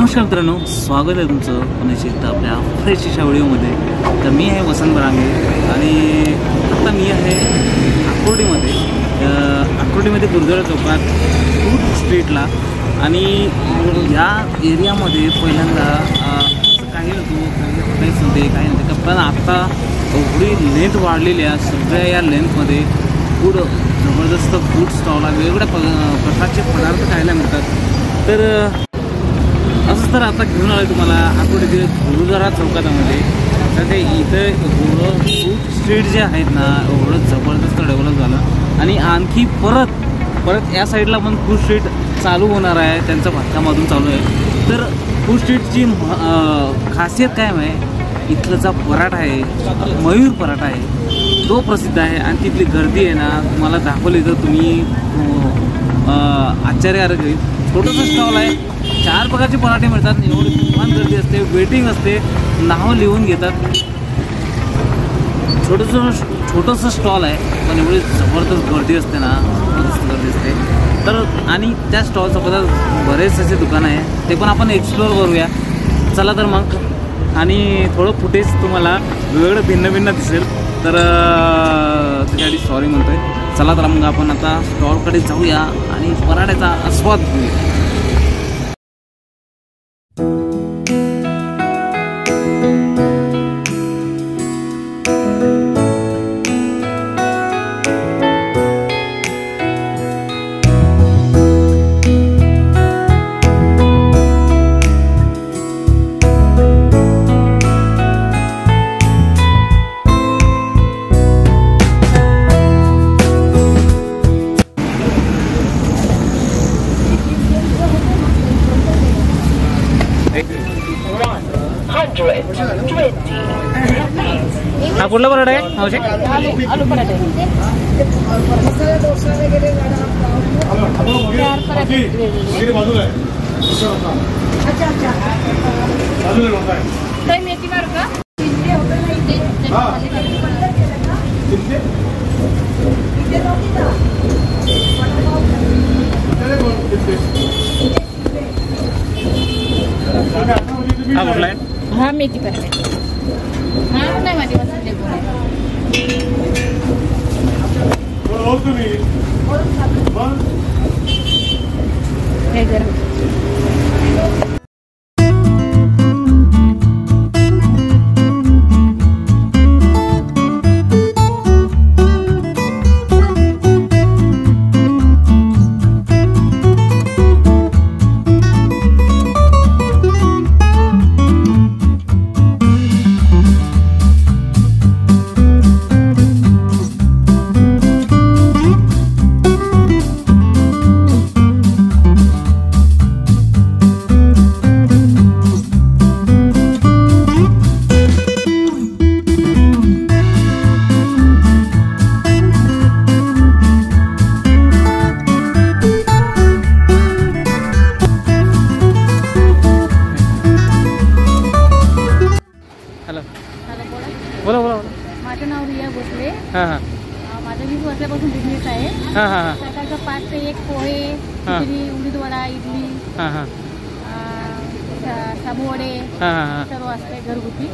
नमस्कार मित्रांनो, स्वागत आहे तुमचं पुन्हा एकदा आपल्या फ्रेश अशा व्हिडिओमध्ये। तर मी आहे वसंत बरांगे आणि आता मी आहे आकुर्डीमध्ये गुरुद्वारा चौकात फूड स्ट्रीटला। आणि या एरियामध्ये पहिल्यांदा काही हॉटेल्स होते, काही नव्हते, पण आता एवढी लेंथ वाढलेली आहे। सगळ्या या लेंथमध्ये फूड जबरदस्त फूड स्टॉल, वेगवेगळ्या प्रकारचे पदार्थ खायला मिळतात। तर असं तर आता घेऊन आलं तुम्हाला आकुर्डीतील गुरुद्वारा चौकातामध्ये। तर ते इथं एवढं फूड स्ट्रीट जे आहेत ना, एवढं जबरदस्त डेव्हलप झालं आणि आणखी परत या साईडला पण फूड स्ट्रीट चालू होणार आहे, त्यांचं बांधकामातून चालू आहे। तर फूड स्ट्रीटची खासियत काय आहे, इथलंचा पराठा आहे, मयूर पराठा आहे, तो प्रसिद्ध आहे। आणि तिथली गर्दी आहे ना, तुम्हाला दाखवली तर तुम्ही आश्चर्य होईल। छोटंसं स्टॉल आहे, 4 प्रकारचे पराठे मिळतात, एवढी तुफान गर्दी असते, वेटिंग असते, नाव लिहून घेतात। छोटंसं स्टॉल आहे, पण एवढी जबरदस्त गर्दी असते ना, जबरदस्त गर्दी असते। तर आणि त्या स्टॉलसोबत बरेच असे दुकानं आहे, ते पण आपण एक्सप्लोअर करूया। चला तर मग, आणि थोडं फुटेज तुम्हाला वेगळं भिन्न दिसेल, तर त्यासाठी सॉरी म्हणतोय। चला तर मग आपण आता स्टॉलकडे जाऊया आणि पराठ्याचा आस्वाद घेऊया। हा कुठला पराठा आहे मावशी? आलू पराठा, मसाला डोसा वगैरे, अच्छा मेथी मारू का? हा कुठला आहे? हा मेथी पराठा, हा नाही माझी वसंत हे गरम। बोला। माझं नाव रिया भोसले। हां, माझं 20 वर्षापासून बिझनेस आहे। सकाळचं 5 ते 1 पोहे, खिचडी, उडीदवडा, इडली, साबुवडे सर्व असते घरगुती।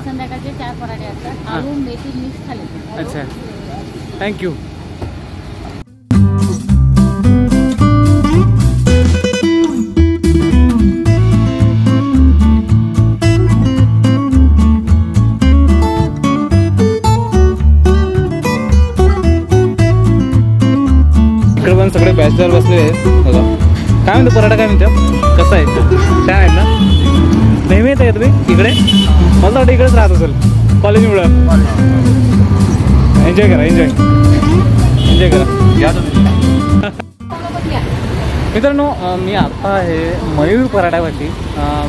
संध्याकाळचे 4 पराठे असतात, आलू मेथी मिक्स थाली। अच्छा, थँक्यू। पण सगळे बॅचलर बसले आहेत बघा। काय म्हणतो पराठा, काय म्हणतो, कसं आहे? छान आहेत ना? नेहमी येत आहे तुम्ही इकडे? मला वाटतं इकडेच राहत असेल कॉलेजमुळं। एन्जॉय करा मित्रांनो। मी आता आहे मयूर पराठावरती,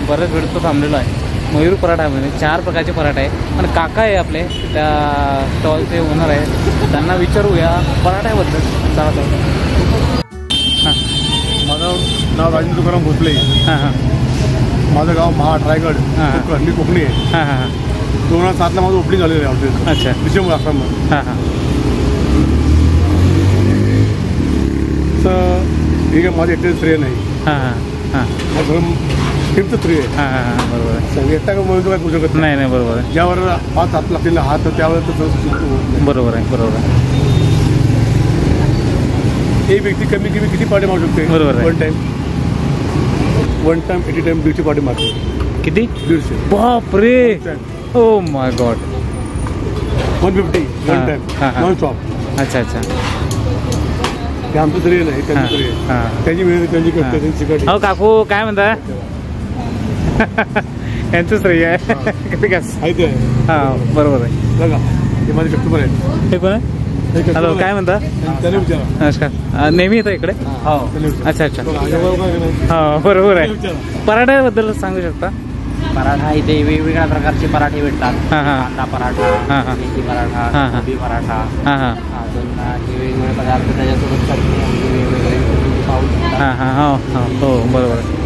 बरेच वेळ तो थांबलेलो आहे। मयूर पराठामध्ये 4 प्रकारचे पराठा आहे, पण काका आहे आपले, त्या स्टॉलचे ओनर आहे, त्यांना विचारूया पराठ्याबद्दल। चला तर। माझं नाव राजेंद्र तुकाराम भोसले। माझं गाव महाड, रायगड, मी कोकणी आहे। 2007ला माझं ओपनिंग झालेलं आहे हॉटेल। अच्छा, डिसेंबर 11मध्ये। तर हे माझं एकटेच श्रेय नाही। फिफ्थ थ्री आहे. हां हां बरोबर आहे. एकटा म्हणून काय करू शकत नाही नाही बरोबर आहे. ज्यावर हात लागलेला हात त्यावेळेस तर बरोबर आहे बरोबर आहे. एक व्यक्ती कमी कमी किती पार्टी मारू शकते? बरोबर आहे. वन टाइम 80 टाइम 150 पार्टी मारते. किती? 150. बापरे. Oh my God. 150 one time non stop. अच्छा अच्छा. ते आमचं तरी नाही त्यांचं तरी आहे. त्यांची मेहनत त्यांची कष्ट त्यांची चिकट. हो काकू काय म्हणता? यांचंच रे आहे. आहे ते हां बरोबर आहे. बघा हे माझे कस्टमर आहेत. हे कोण आहे? हॅलो काय म्हणता? त्याने विचारा. नमस्कार. नेहमी येतं इकडे? हो अच्छा अच्छा. हो बरोबर आहे. पराठ्याबद्दल सांगू शकता? पराठा इथे वेगवेगळ्या प्रकारचे पराठे भेटतात. कांदा पराठा, मेथी पराठा, गोबी पराठा, अजून हे वेगवेगळे पदार्थ त्याच्यासोबत चटणी वेगवेगळे पाऊस. हो बरोबर आहे.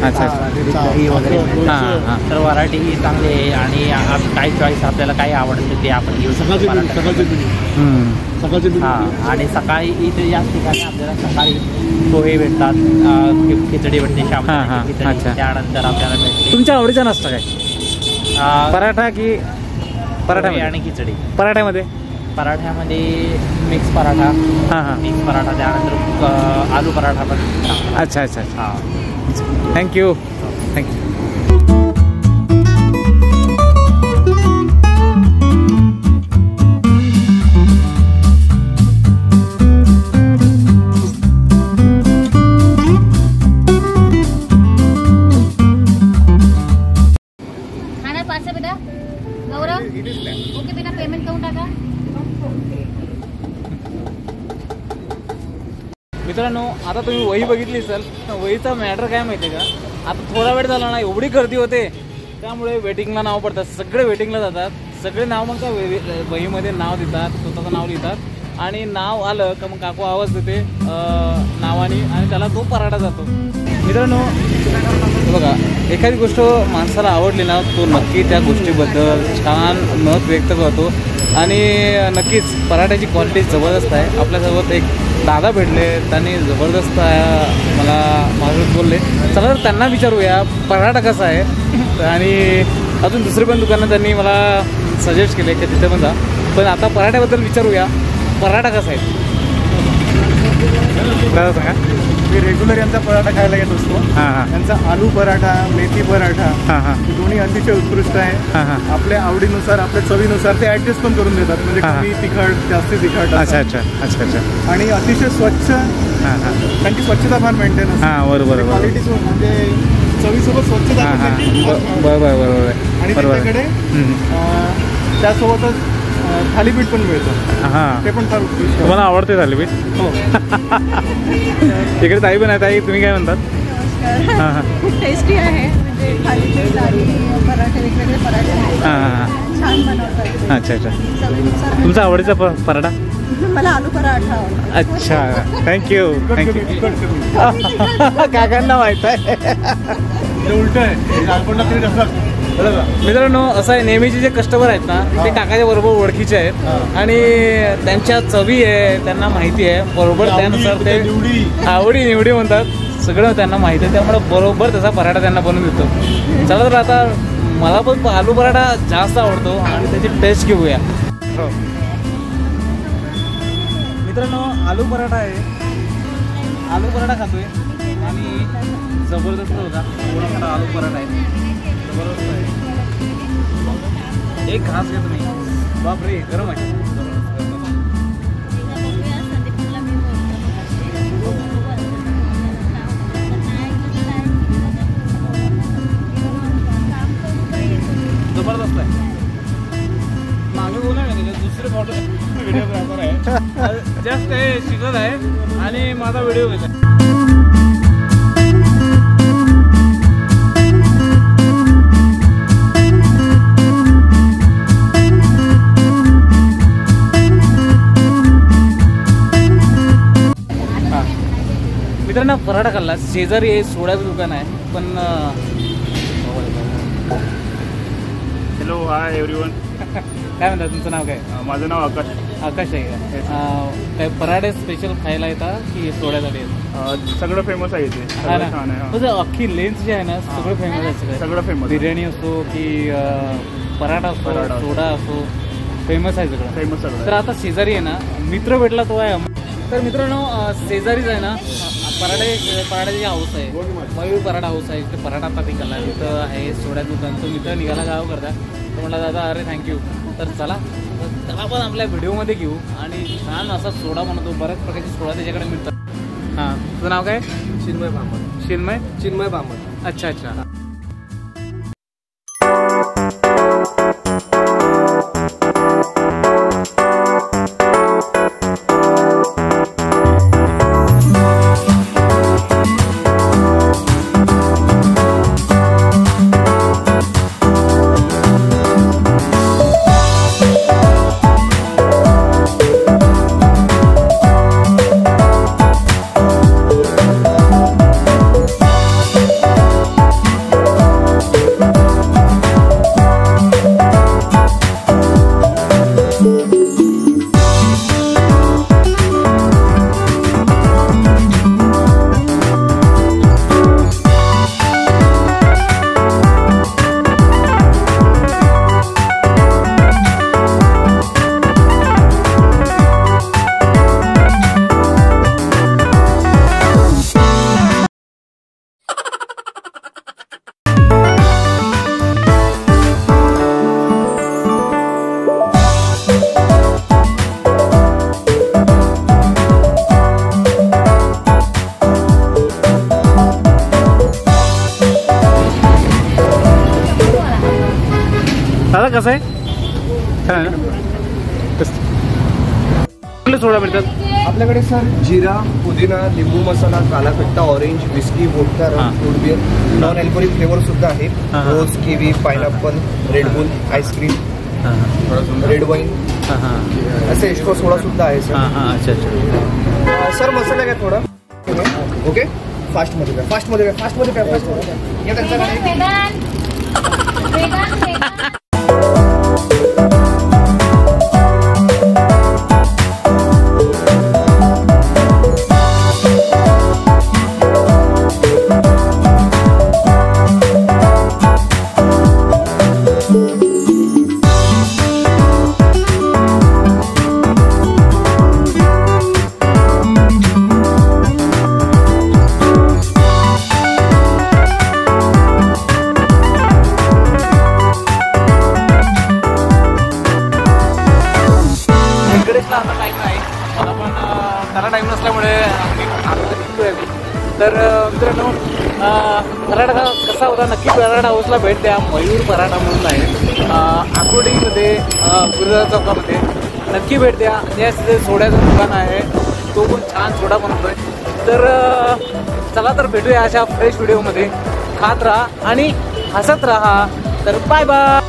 अच्छा दही वगैरे. तर व्हरायटी ही चांगली आहे आणि काही चॉईस आपल्याला काही आवडतं ते आपण घेऊ शकतो. आणि सकाळी इथे याच ठिकाणी आपल्याला सकाळी पोहे भेटतात, खिचडी भेटते शाबुदाण्याची खिचडी. त्यानंतर आपल्याला भेटते. तुमच्या आवडीचा नाश्ता काय? पराठा की पराठा आणि खिचडी? पराठ्यामध्ये मिक्स पराठा. मिक्स पराठा त्यानंतर आलू पराठा पण. अच्छा अच्छा. हां थँक्यू थँक्यू. खाना पास बेटा गौरव. ओके बेटा पेमेंट करून टाका. मित्रांनो आता तुम्ही वही बघितली असेल. वहीचा मॅटर काय माहिती आहे का? आता थोडा वेळ झाला ना एवढी गर्दी होते त्यामुळे वेटिंगला नाव पडतात. सगळे वेटिंगला जातात. सगळे नाव मग का वहीमध्ये नाव देतात, स्वतःचं नाव लिहितात आणि नाव आलं का मग काकू आवाज देते नावाने आणि त्याला तो पराठा जातो. मित्रांनो बघा एखादी गोष्ट माणसाला आवडली ना तो नक्की त्या गोष्टीबद्दल छान मत व्यक्त करतो आणि नक्कीच पराठ्याची क्वालिटी जबरदस्त आहे. आपल्यासोबत एक दादा भेटले त्यांनी जबरदस्त मला माझ्यासोबत बोलले. चला तर त्यांना विचारूया पराठा कसा आहे आणि अजून दुसरे पण दुकानं त्यांनी मला सजेस्ट केले की तिथे पण जा. पण आता पराठ्याबद्दल विचारूया पराठा कसा आहे दादा सांगा. मी रेग्युलर यांचा पराठा खायला येत असतो. यांचा आलू पराठा, मेथी पराठा दोन्ही अतिशय उत्कृष्ट आहे. आपल्या आवडीनुसार आपल्या चवीनुसार ते ऍडजस्ट पण करून देतात. म्हणजे कमी तिखट जास्ती तिखट. अच्छा अच्छा अच्छा अच्छा. आणि अतिशय स्वच्छ. त्यांची स्वच्छता फार मेंटेन असते. बरोबर क्वालिटी म्हणजे चवीसोबत स्वच्छता. बरोबर बरोबर. आणि त्यांच्याकडे त्यासोबतच थालीपीठ पण मिळतं. ते पण फार उत्कृष्ट. तुम्हाला आवडते थालीपीठ? हो. तिकडे ताई पण आहे. ताई तुम्ही काय म्हणतात? खूप टेस्टी आहे. म्हणजे थालीपीठ आणि पराठे वेगवेगळे पराठे छान बनवतात. अच्छा अच्छा. तुमचा आवडीचा पराठा? मला आलू पराठा आवडतो. अच्छा थँक्यू थँक्यू. काकांना माहित आहे. उलट आहे. मित्रांनो असं आहे नेहमीचे जे कस्टमर आहेत ना ते काकाच्या बरोबर ओळखीचे आहेत आणि त्यांच्या चवी आहे त्यांना माहिती आहे बरोबर. त्यानुसार ते आवडी निवडी म्हणतात. सगळं त्यांना माहिती आहे त्यामुळे बरोबर त्याचा पराठा त्यांना बनवून देतो. चला तर आता मला पण आलू पराठा जास्त आवडतो आणि त्याची टेस्ट घेऊया. मित्रांनो आलू पराठा आहे. आलू पराठा खातोय आणि जबरदस्त होता. थोडा मोठा आलू पराठा आहे. जबरदस्त आहे. एक घास घेतो नाही. बापरे गरम आहे. जबरदस्त आहे. मागे बोला ना दुसरे फोटो व्हिडिओग्राफर आहे. जस्ट हे शिकत आहे आणि माझा व्हिडिओ घेत आहे. मित्रांनो पराठा खाल्ला. शेजारी हे सोड्याचं दुकान आहे पण हॅलो हाय एव्हरीवन. काय म्हणतात तुमचं नाव काय? माझं नाव आकाश. आकाश आहे. काय पराठे स्पेशल खायला येतात की सोड्यासाठी येतात? सगळं फेमस आहे इथे, हा ना. सगळं छान आहे. हा. तसं अख्खी लेन्स जे आहे ना सगळं फेमस आहे सगळं. सगळं फेमस, बिर्याणी असो की पराठा असो, पराठा. सोडा असो, फेमस आहे सगळं. फेमस तर सगळं. आता शेजारी आहे ना मित्र भेटला तो आहे. तर मित्रांनो शेजारीच आहे ना पराठ्याची हाऊस आहे, मयूर पराठा हाऊस आहे. इथे पराठा आता निघाला, इथं आहे सोड्याचं दुकान. तो मित्र निघाला गाव करता, तो म्हटला दादा अरे थँक्यू. तर चला त्याला पण आपल्या व्हिडिओमध्ये घेऊ. आणि छान असा सोडा बनवतो, बऱ्याच प्रकारचे सोडा त्याच्याकडे मिळतात. हां, तुझं नाव काय? चिन्मय बामत. चिन्मय बामत. अच्छा अच्छा. दादा कसं आहे? कुठले सोडा मिळतात आपल्याकडे सर जिरा, पुदिना, लिंबू masala, kala khatta, orange, whisky, vodka, rum, fruit beer, non alcoholic flavour सुद्धा आहेत. Rose, kiwi, pineapple, Red Bull, ice cream, red wine, असे एस्ट्रो सोडा सुद्धा आहे सर. अच्छा अच्छा. सर मसाला घ्या थोडा. ओके, फास्टमध्ये घ्या, फास्टमध्ये घ्या, फास्टमध्ये घ्या, फास्टमध्ये घ्या. त्यांच्याकडे टाईम नसल्यामुळे तर मित्रांनो पराठा कसा होता नक्की पराठा हाऊसला भेट द्या. मयूर पराठा म्हणून आहे आकुर्डीमध्ये, गुरुद्वारा चौकामध्ये. नक्की भेट द्या. या सोड्याचं दुकान आहे, तो पण छान सोडा बनवतोय. तर चला तर भेटूया अशा फ्रेश व्हिडिओमध्ये. खात राहा आणि हसत राहा. तर बाय बाय.